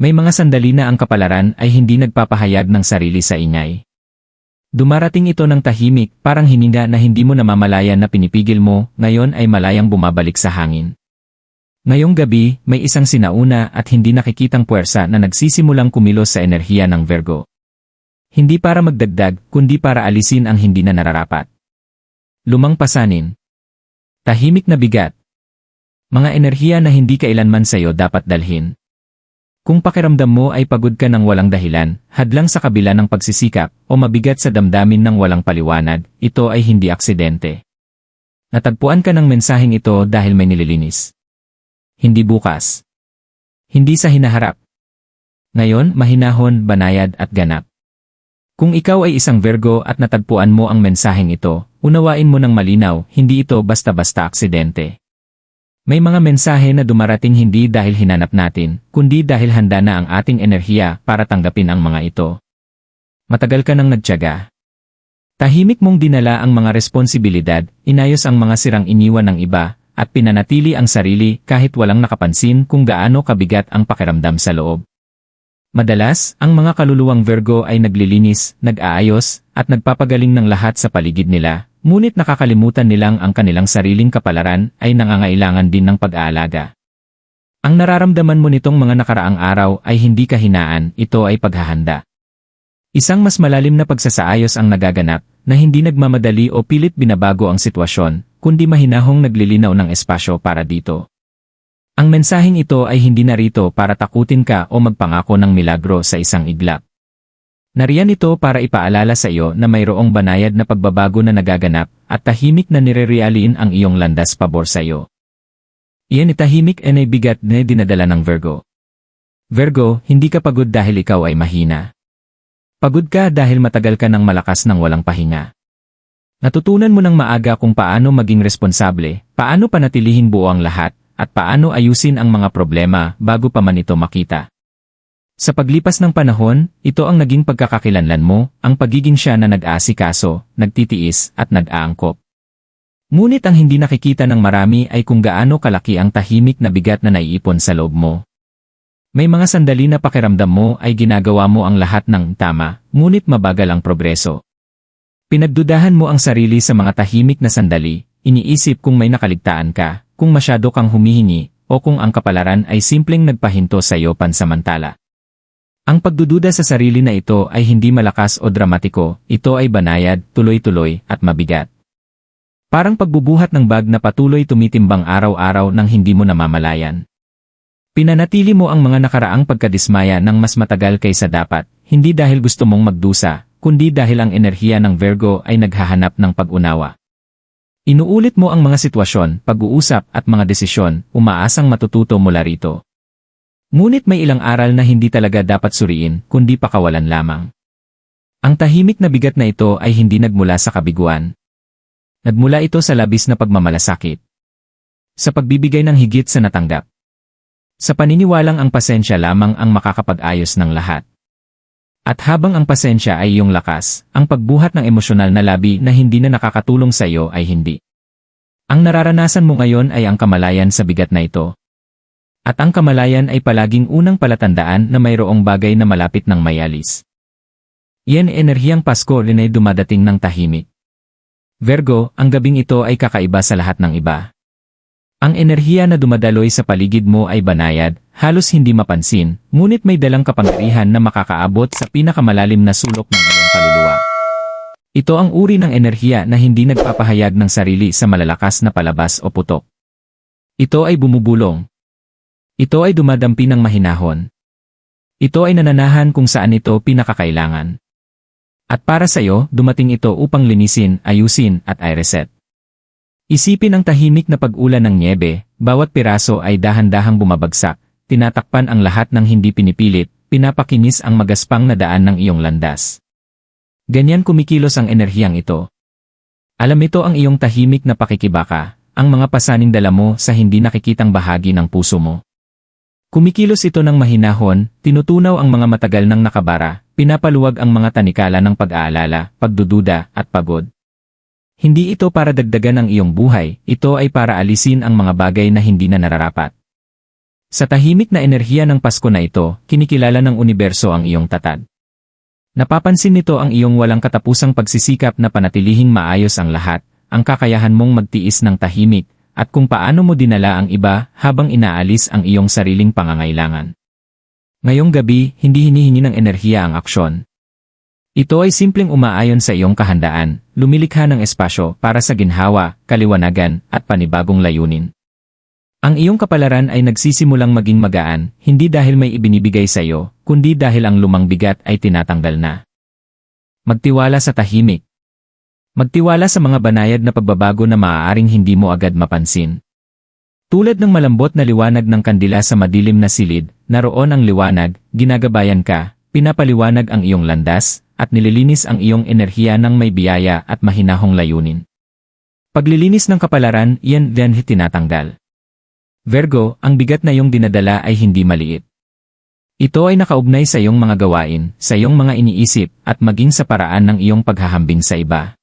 May mga sandali na ang kapalaran ay hindi nagpapahayag ng sarili sa ingay. Dumarating ito ng tahimik, parang hininga na hindi mo namamalayan na pinipigil mo, ngayon ay malayang bumabalik sa hangin. Ngayong gabi, may isang sinauna at hindi nakikitang puwersa na nagsisimulang kumilos sa enerhiya ng Virgo. Hindi para magdagdag, kundi para alisin ang hindi na nararapat. Lumang pasanin. Tahimik na bigat. Mga enerhiya na hindi kailanman sa'yo dapat dalhin. Kung pakiramdam mo ay pagod ka ng walang dahilan, hadlang sa kabila ng pagsisikap, o mabigat sa damdamin ng walang paliwanag, ito ay hindi aksidente. Natagpuan ka ng mensaheng ito dahil may nililinis. Hindi bukas. Hindi sa hinaharap. Ngayon, mahinahon, banayad at ganap. Kung ikaw ay isang Virgo at natagpuan mo ang mensaheng ito, unawain mo ng malinaw, hindi ito basta-basta aksidente. May mga mensahe na dumarating hindi dahil hinanap natin, kundi dahil handa na ang ating enerhiya para tanggapin ang mga ito. Matagal ka nang nagtiyaga. Tahimik mong dinala ang mga responsibilidad, inayos ang mga sirang iniwan ng iba, at pinanatili ang sarili kahit walang nakapansin kung gaano kabigat ang pakiramdam sa loob. Madalas, ang mga kaluluwang Virgo ay naglilinis, nag-aayos, at nagpapagaling ng lahat sa paligid nila. Ngunit nakakalimutan nilang ang kanilang sariling kapalaran ay nangangailangan din ng pag-aalaga. Ang nararamdaman mo nitong mga nakaraang araw ay hindi kahinaan, ito ay paghahanda. Isang mas malalim na pagsasaayos ang nagaganap, na hindi nagmamadali o pilit binabago ang sitwasyon, kundi mahinahong naglilinaw ng espasyo para dito. Ang mensaheng ito ay hindi narito para takutin ka o magpangako ng milagro sa isang iglap. Nariyan ito para ipaalala sa iyo na mayroong banayad na pagbabago na nagaganap at tahimik na nirerealin ang iyong landas pabor sa iyo. Iyan itahimik ay bigat na dinadala ng Virgo. Virgo, hindi ka pagod dahil ikaw ay mahina. Pagod ka dahil matagal ka ng malakas ng walang pahinga. Natutunan mo ng maaga kung paano maging responsable, paano panatilihin buo ang lahat, at paano ayusin ang mga problema bago pa man ito makita. Sa paglipas ng panahon, ito ang naging pagkakakilanlan mo, ang pagiging siya na nag-aasikaso, nagtitiis, at nag-aangkop. Ngunit ang hindi nakikita ng marami ay kung gaano kalaki ang tahimik na bigat na naiipon sa loob mo. May mga sandali na pakiramdam mo ay ginagawa mo ang lahat ng tama, ngunit mabagal ang progreso. Pinagdudahan mo ang sarili sa mga tahimik na sandali, iniisip kung may nakaligtaan ka, kung masyado kang humihingi, o kung ang kapalaran ay simpleng nagpahinto sa iyo pansamantala. Ang pagdududa sa sarili na ito ay hindi malakas o dramatiko, ito ay banayad, tuloy-tuloy, at mabigat. Parang pagbubuhat ng bag na patuloy tumitimbang araw-araw nang hindi mo namamalayan. Pinanatili mo ang mga nakaraang pagkadismaya ng mas matagal kaysa dapat, hindi dahil gusto mong magdusa, kundi dahil ang enerhiya ng Virgo ay naghahanap ng pag-unawa. Inuulit mo ang mga sitwasyon, pag-uusap at mga desisyon, umaasang matututo mula rito. Ngunit may ilang aral na hindi talaga dapat suriin, kundi pakawalan lamang. Ang tahimik na bigat na ito ay hindi nagmula sa kabiguan. Nagmula ito sa labis na pagmamalasakit. Sa pagbibigay ng higit sa natanggap. Sa paniniwalang ang pasensya lamang ang makakapag-ayos ng lahat. At habang ang pasensya ay iyong lakas, ang pagbuhat ng emosyonal na labi na hindi na nakakatulong sa iyo ay hindi. Ang nararanasan mo ngayon ay ang kamalayan sa bigat na ito. At ang kamalayan ay palaging unang palatandaan na mayroong bagay na malapit ng mayalis. Yan enerhiyang Pasko rin ay dumadating ng tahimik. Virgo, ang gabing ito ay kakaiba sa lahat ng iba. Ang enerhiya na dumadaloy sa paligid mo ay banayad, halos hindi mapansin, ngunit may dalang kapangyarihan na makakaabot sa pinakamalalim na sulok ng iyong kaluluwa. Ito ang uri ng enerhiya na hindi nagpapahayag ng sarili sa malalakas na palabas o putok. Ito ay bumubulong. Ito ay dumadampi ng mahinahon. Ito ay nananahan kung saan ito pinakakailangan. At para sa iyo, dumating ito upang linisin, ayusin, at i-reset. Isipin ang tahimik na pag-ulan ng nyebe, bawat piraso ay dahan-dahang bumabagsak, tinatakpan ang lahat ng hindi pinipilit, pinapakinis ang magaspang na daan ng iyong landas. Ganyan kumikilos ang enerhiyang ito. Alam ito ang iyong tahimik na pakikibaka, ang mga pasaning dala mo sa hindi nakikitang bahagi ng puso mo. Kumikilos ito ng mahinahon, tinutunaw ang mga matagal ng nakabara, pinapaluwag ang mga tanikala ng pag-aalala, pagdududa, at pagod. Hindi ito para dagdagan ang iyong buhay, ito ay para alisin ang mga bagay na hindi na nararapat. Sa tahimik na enerhiya ng Pasko na ito, kinikilala ng universo ang iyong tatag. Napapansin nito ang iyong walang katapusang pagsisikap na panatilihing maayos ang lahat, ang kakayahan mong magtiis ng tahimik, at kung paano mo dinala ang iba habang inaalis ang iyong sariling pangangailangan. Ngayong gabi, hindi hinihingi ng enerhiya ang aksyon. Ito ay simpleng umaayon sa iyong kahandaan, lumilikha ng espasyo para sa ginhawa, kaliwanagan, at panibagong layunin. Ang iyong kapalaran ay nagsisimulang maging magaan, hindi dahil may ibinibigay sa iyo, kundi dahil ang lumang bigat ay tinatanggal na. Magtiwala sa tahimik. Magtiwala sa mga banayad na pagbabago na maaaring hindi mo agad mapansin. Tulad ng malambot na liwanag ng kandila sa madilim na silid, naroon ang liwanag, ginagabayan ka, pinapaliwanag ang iyong landas, at nililinis ang iyong enerhiya ng may biyaya at mahinahong layunin. Paglilinis ng kapalaran, iyan din tinatanggal. Virgo, ang bigat na iyong dinadala ay hindi maliit. Ito ay nakaugnay sa iyong mga gawain, sa iyong mga iniisip, at maging sa paraan ng iyong paghahambing sa iba.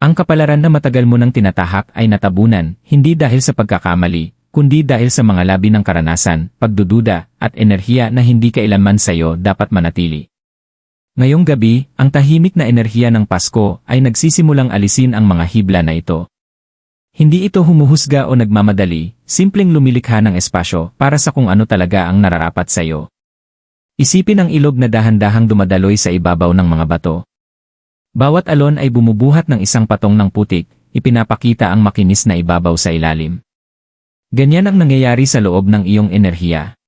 Ang kapalaran na matagal mo nang tinatahak ay natabunan, hindi dahil sa pagkakamali, kundi dahil sa mga labi ng karanasan, pagdududa, at enerhiya na hindi kailanman sa iyo dapat manatili. Ngayong gabi, ang tahimik na enerhiya ng Pasko ay nagsisimulang alisin ang mga hibla na ito. Hindi ito humuhusga o nagmamadali, simpleng lumilikha ng espasyo para sa kung ano talaga ang nararapat sa iyo. Isipin ang ilog na dahan-dahang dumadaloy sa ibabaw ng mga bato. Bawat alon ay bumubuhat ng isang patong ng putik, ipinapakita ang makinis na ibabaw sa ilalim. Ganyan ang nangyayari sa loob ng iyong enerhiya.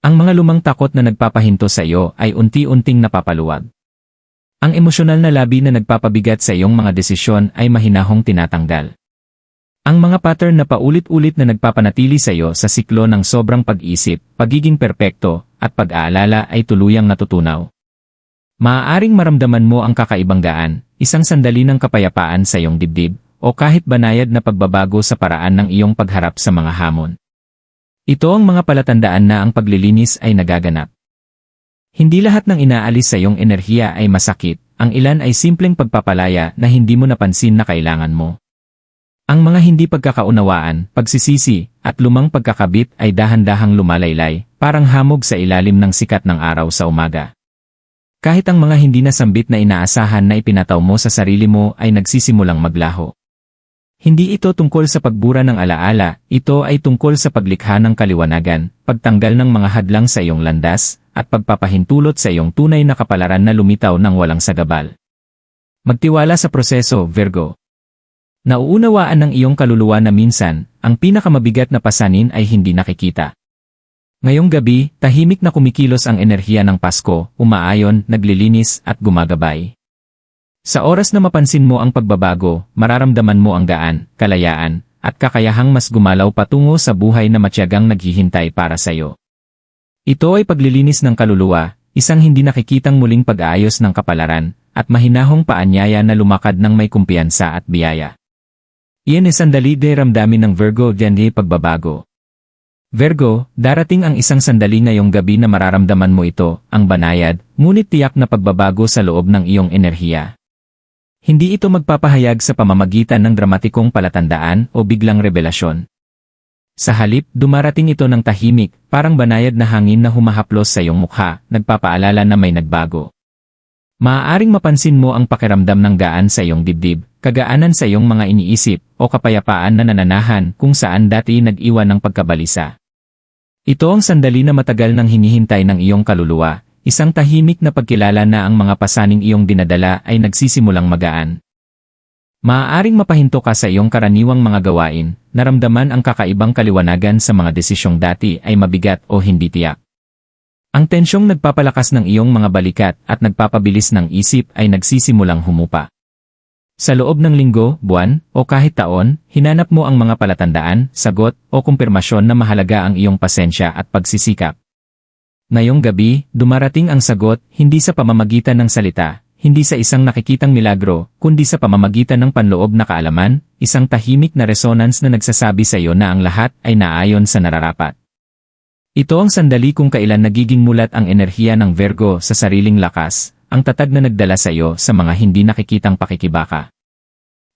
Ang mga lumang takot na nagpapahinto sa iyo ay unti-unting napapaluwag. Ang emosyonal na labi na nagpapabigat sa iyong mga desisyon ay mahinahong tinatanggal. Ang mga pattern na paulit-ulit na nagpapanatili sa iyo sa siklo ng sobrang pag-isip, pagiging perpekto, at pag-aalala ay tuluyang natutunaw. Maaaring maramdaman mo ang kakaibang gaan, isang sandali ng kapayapaan sa iyong dibdib, o kahit banayad na pagbabago sa paraan ng iyong pagharap sa mga hamon. Ito ang mga palatandaan na ang paglilinis ay nagaganap. Hindi lahat ng inaalis sa iyong enerhiya ay masakit, ang ilan ay simpleng pagpapalaya na hindi mo napansin na kailangan mo. Ang mga hindi pagkakaunawaan, pagsisisi, at lumang pagkakabit ay dahan-dahang lumalaylay, parang hamog sa ilalim ng sikat ng araw sa umaga. Kahit ang mga hindi nasambit na inaasahan na ipinataw mo sa sarili mo ay nagsisimulang maglaho. Hindi ito tungkol sa pagbura ng alaala, ito ay tungkol sa paglikha ng kaliwanagan, pagtanggal ng mga hadlang sa iyong landas, at pagpapahintulot sa iyong tunay na kapalaran na lumitaw ng walang sagabal. Magtiwala sa proseso, Virgo. Nauunawaan ng iyong kaluluwa na minsan, ang pinakamabigat na pasanin ay hindi nakikita. Ngayong gabi, tahimik na kumikilos ang enerhiya ng Pasko, umaayon, naglilinis, at gumagabay. Sa oras na mapansin mo ang pagbabago, mararamdaman mo ang gaan, kalayaan, at kakayahang mas gumalaw patungo sa buhay na matiyagang naghihintay para sa iyo. Ito ay paglilinis ng kaluluwa, isang hindi nakikitang muling pag-aayos ng kapalaran, at mahinahong paanyaya na lumakad ng may kumpiyansa at biyaya. Iyan ay sandali de ramdamin ng Virgo diyan pagbabago. Virgo, darating ang isang sandali ngayong gabi na mararamdaman mo ito, ang banayad, ngunit tiyak na pagbabago sa loob ng iyong enerhiya. Hindi ito magpapahayag sa pamamagitan ng dramatikong palatandaan o biglang revelasyon. Sa halip, dumarating ito ng tahimik, parang banayad na hangin na humahaplos sa iyong mukha, nagpapaalala na may nagbago. Maaaring mapansin mo ang pakiramdam ng gaan sa iyong dibdib, kagaanan sa iyong mga iniisip, o kapayapaan na nananahan kung saan dati nag-iwan ng pagkabalisa. Ito ang sandali na matagal nang hinihintay ng iyong kaluluwa, isang tahimik na pagkilala na ang mga pasaning iyong dinadala ay nagsisimulang magaan. Maaaring mapahinto ka sa iyong karaniwang mga gawain, naramdaman ang kakaibang kaliwanagan sa mga desisyong dati ay mabigat o hindi tiyak. Ang tensyong nagpapalakas ng iyong mga balikat at nagpapabilis ng isip ay nagsisimulang humupa. Sa loob ng linggo, buwan, o kahit taon, hinanap mo ang mga palatandaan, sagot, o kumpirmasyon na mahalaga ang iyong pasensya at pagsisikap. Ngayong gabi, dumarating ang sagot, hindi sa pamamagitan ng salita, hindi sa isang nakikitang milagro, kundi sa pamamagitan ng panloob na kaalaman, isang tahimik na resonance na nagsasabi sa iyo na ang lahat ay naayon sa nararapat. Ito ang sandali kung kailan nagiging mulat ang enerhiya ng Virgo sa sariling lakas, ang tatag na nagdala sa iyo sa mga hindi nakikitang pakikibaka.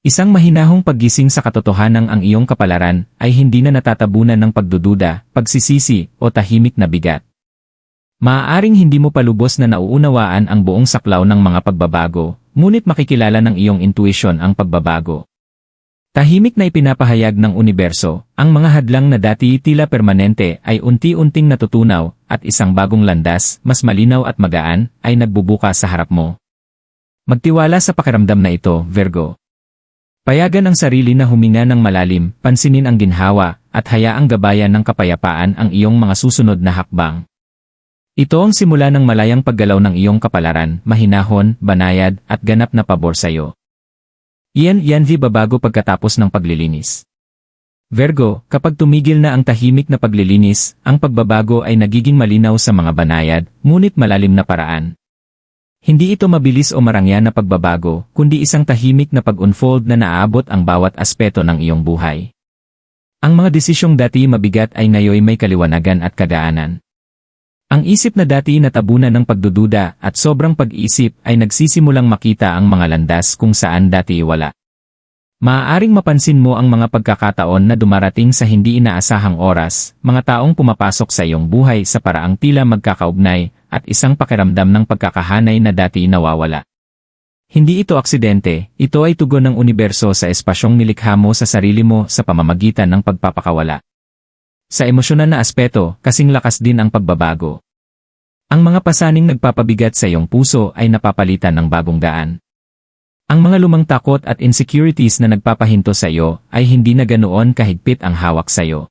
Isang mahinahong paggising sa katotohanan ang iyong kapalaran ay hindi na natatabunan ng pagdududa, pagsisisi, o tahimik na bigat. Maaaring hindi mo pa lubos na nauunawaan ang buong saklaw ng mga pagbabago, ngunit makikilala ng iyong intuition ang pagbabago. Tahimik na ipinapahayag ng universo, ang mga hadlang na dati tila permanente ay unti-unting natutunaw at isang bagong landas, mas malinaw at magaan, ay nagbubukas sa harap mo. Magtiwala sa pakiramdam na ito, Virgo. Payagan ang sarili na huminga ng malalim, pansinin ang ginhawa, at hayaang gabayan ng kapayapaan ang iyong mga susunod na hakbang. Ito ang simula ng malayang paggalaw ng iyong kapalaran, mahinahon, banayad, at ganap na pabor sa iyo. Iyan babago pagkatapos ng paglilinis. Virgo, kapag tumigil na ang tahimik na paglilinis, ang pagbabago ay nagiging malinaw sa mga banayad, ngunit malalim na paraan. Hindi ito mabilis o marangya na pagbabago, kundi isang tahimik na pag-unfold na naaabot ang bawat aspeto ng iyong buhay. Ang mga desisyong dati mabigat ay ngayon may kaliwanagan at kagaanan. Ang isip na dati natabunan ng pagdududa at sobrang pag-iisip ay nagsisimulang makita ang mga landas kung saan dati wala. Maaaring mapansin mo ang mga pagkakataon na dumarating sa hindi inaasahang oras, mga taong pumapasok sa iyong buhay sa paraang tila magkakaugnay, at isang pakiramdam ng pagkakahanay na dati nawawala. Hindi ito aksidente, ito ay tugon ng universo sa espasyong nilikha mo sa sarili mo sa pamamagitan ng pagpapakawala. Sa emosyonal na aspeto, kasing lakas din ang pagbabago. Ang mga pasaning nagpapabigat sa iyong puso ay napapalitan ng bagong daan. Ang mga lumang takot at insecurities na nagpapahinto sa iyo ay hindi na ganoon kahigpit ang hawak sa iyo.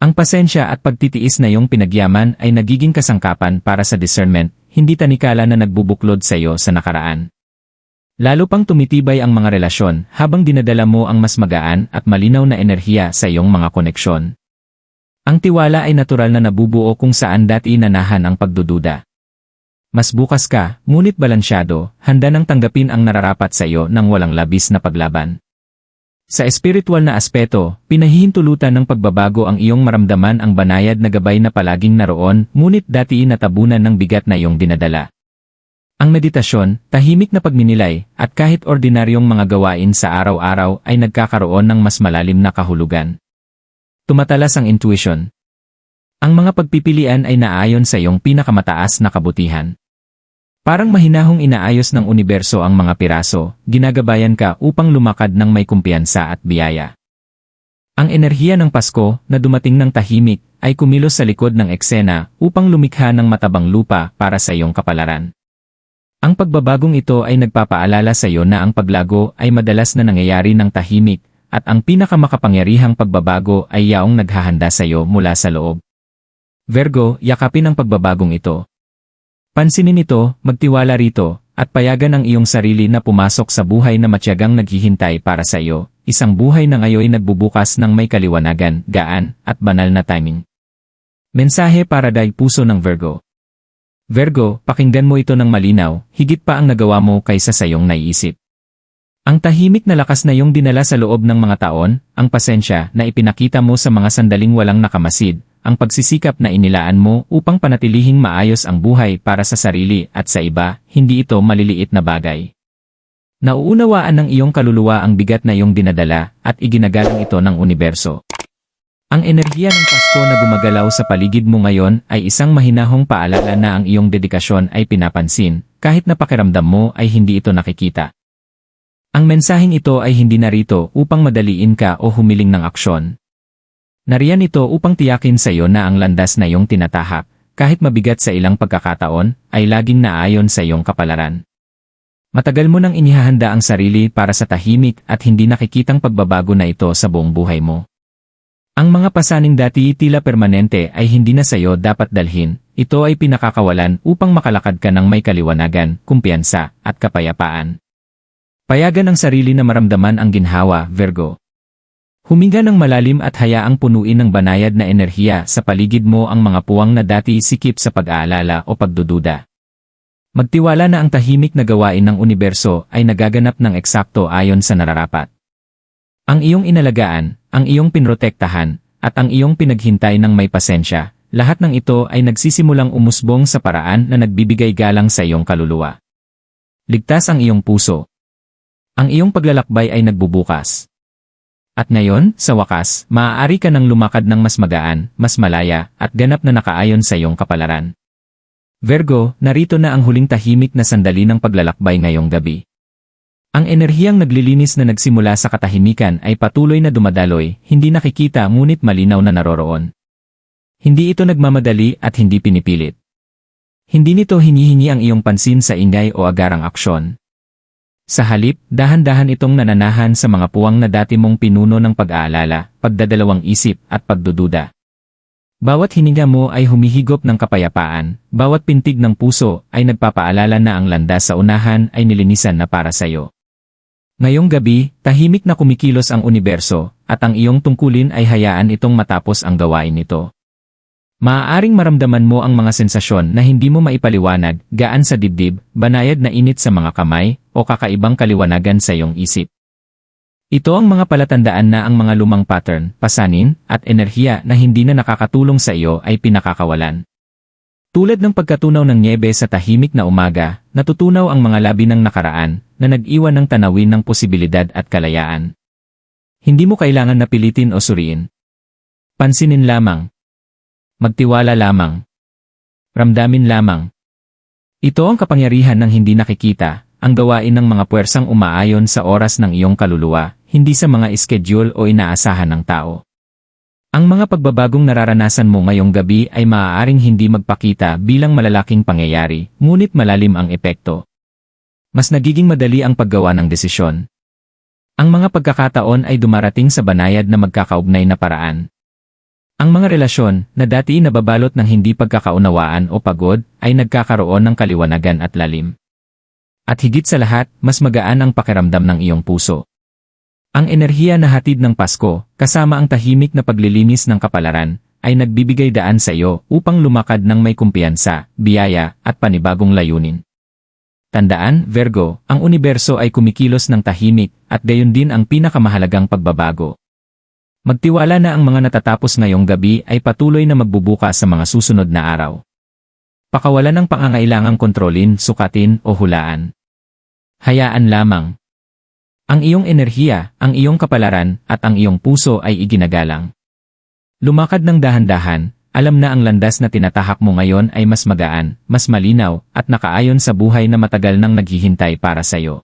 Ang pasensya at pagtitiis na iyong pinagyaman ay nagiging kasangkapan para sa discernment, hindi tanikala na nagbubuklod sa iyo sa nakaraan. Lalo pang tumitibay ang mga relasyon habang dinadala mo ang mas magaan at malinaw na enerhiya sa iyong mga koneksyon. Ang tiwala ay natural na nabubuo kung saan dati nanahan ang pagdududa. Mas bukas ka, ngunit balansyado, handa nang tanggapin ang nararapat sa iyo ng walang labis na paglaban. Sa espiritual na aspeto, pinahihintulutan ng pagbabago ang iyong maramdaman ang banayad na gabay na palaging naroon, ngunit dati natabunan ng bigat na iyong dinadala. Ang meditasyon, tahimik na pagninilay, at kahit ordinaryong mga gawain sa araw-araw ay nagkakaroon ng mas malalim na kahulugan. Tumatalas ang intuition. Ang mga pagpipilian ay naayon sa iyong pinakamataas na kabutihan. Parang mahinahong inaayos ng universo ang mga piraso, ginagabayan ka upang lumakad ng may kumpiyansa at biyaya. Ang enerhiya ng Pasko, na dumating ng tahimik, ay kumilos sa likod ng eksena upang lumikha ng matabang lupa para sa iyong kapalaran. Ang pagbabagong ito ay nagpapaalala sa iyo na ang paglago ay madalas na nangyayari ng tahimik, at ang pinakamakapangyarihang pagbabago ay yaong naghahanda sa iyo mula sa loob. Virgo, yakapin ang pagbabagong ito. Pansinin ito, magtiwala rito, at payagan ang iyong sarili na pumasok sa buhay na matyagang naghihintay para sa iyo, isang buhay na ngayon nagbubukas ng may kaliwanagan, gaan, at banal na timing. Mensahe para dahil puso ng Virgo. Virgo, pakinggan mo ito ng malinaw, higit pa ang nagawa mo kaysa sa iyong naiisip. Ang tahimik na lakas na iyong dinala sa loob ng mga taon, ang pasensya na ipinakita mo sa mga sandaling walang nakamasid, ang pagsisikap na inilaan mo upang panatilihing maayos ang buhay para sa sarili at sa iba, hindi ito maliliit na bagay. Nauunawaan ng iyong kaluluwa ang bigat na iyong dinadala at iginagalang ito ng universo. Ang enerhiya ng Pasko na gumagalaw sa paligid mo ngayon ay isang mahinahong paalala na ang iyong dedikasyon ay pinapansin, kahit na pakiramdam mo ay hindi ito nakikita. Ang mensaheng ito ay hindi narito upang madaliin ka o humiling ng aksyon. Nariyan ito upang tiyakin sa iyo na ang landas na iyong tinatahak, kahit mabigat sa ilang pagkakataon, ay laging naayon sa iyong kapalaran. Matagal mo nang inihahanda ang sarili para sa tahimik at hindi nakikitang pagbabago na ito sa buong buhay mo. Ang mga pasaning dati tila permanente ay hindi na sa iyo dapat dalhin, ito ay pinakakawalan upang makalakad ka ng may kaliwanagan, kumpiyansa, at kapayapaan. Payagan ang sarili na maramdaman ang ginhawa, Virgo. Huminga ng malalim at hayaang punuin ng banayad na enerhiya sa paligid mo ang mga puwang na dati sikip sa pag-aalala o pagdududa. Magtiwala na ang tahimik na gawain ng universo ay nagaganap ng eksakto ayon sa nararapat. Ang iyong inalagaan, ang iyong pinrotektahan, at ang iyong pinaghintay ng may pasensya, lahat ng ito ay nagsisimulang umusbong sa paraan na nagbibigay galang sa iyong kaluluwa. Ligtas ang iyong puso. Ang iyong paglalakbay ay nagbubukas. At ngayon, sa wakas, maaari ka nang lumakad ng mas magaan, mas malaya, at ganap na nakaayon sa iyong kapalaran. Virgo, narito na ang huling tahimik na sandali ng paglalakbay ngayong gabi. Ang enerhiyang naglilinis na nagsimula sa katahimikan ay patuloy na dumadaloy, hindi nakikita ngunit malinaw na naroroon. Hindi ito nagmamadali at hindi pinipilit. Hindi nito hinihingi ang iyong pansin sa ingay o agarang aksyon. Sa halip, dahan-dahan itong nananahan sa mga puwang na dati mong pinuno ng pag-aalala, pagdadalawang isip at pagdududa. Bawat hininga mo ay humihigop ng kapayapaan, bawat pintig ng puso ay nagpapaalala na ang landas sa unahan ay nilinisan na para sa iyo. Ngayong gabi, tahimik na kumikilos ang universo, at ang iyong tungkulin ay hayaan itong matapos ang gawain nito. Maaaring maramdaman mo ang mga sensasyon na hindi mo maipaliwanag, gaan sa dibdib, banayad na init sa mga kamay, o kakaibang kaliwanagan sa iyong isip. Ito ang mga palatandaan na ang mga lumang pattern, pasanin, at enerhiya na hindi na nakakatulong sa iyo ay pinakakawalan. Tulad ng pagkatunaw ng nyebe sa tahimik na umaga, natutunaw ang mga labi ng nakaraan, na nag-iwan ng tanawin ng posibilidad at kalayaan. Hindi mo kailangan na pilitin o suriin. Pansinin lamang. Magtiwala lamang. Ramdamin lamang. Ito ang kapangyarihan ng hindi nakikita, ang gawain ng mga puwersang umaayon sa oras ng iyong kaluluwa, hindi sa mga schedule o inaasahan ng tao. Ang mga pagbabagong nararanasan mo ngayong gabi ay maaaring hindi magpakita bilang malalaking pangyayari, ngunit malalim ang epekto. Mas nagiging madali ang paggawa ng desisyon. Ang mga pagkakataon ay dumarating sa banayad na magkakaugnay na paraan. Ang mga relasyon, na dati nababalot ng hindi pagkakaunawaan o pagod, ay nagkakaroon ng kaliwanagan at lalim. At higit sa lahat, mas magaan ang pakiramdam ng iyong puso. Ang enerhiya na hatid ng Pasko, kasama ang tahimik na paglilinis ng kapalaran, ay nagbibigay daan sa iyo upang lumakad ng may kumpiyansa, biyaya, at panibagong layunin. Tandaan, Virgo, ang universo ay kumikilos ng tahimik, at gayon din ang pinakamahalagang pagbabago. Magtiwala na ang mga natatapos ngayong gabi ay patuloy na magbubukas sa mga susunod na araw. Pakawalan ng pangangailangang kontrolin, sukatin o hulaan. Hayaan lamang. Ang iyong enerhiya, ang iyong kapalaran, at ang iyong puso ay iginagalang. Lumakad ng dahan-dahan, alam na ang landas na tinatahak mo ngayon ay mas magaan, mas malinaw, at nakaayon sa buhay na matagal nang naghihintay para sa iyo.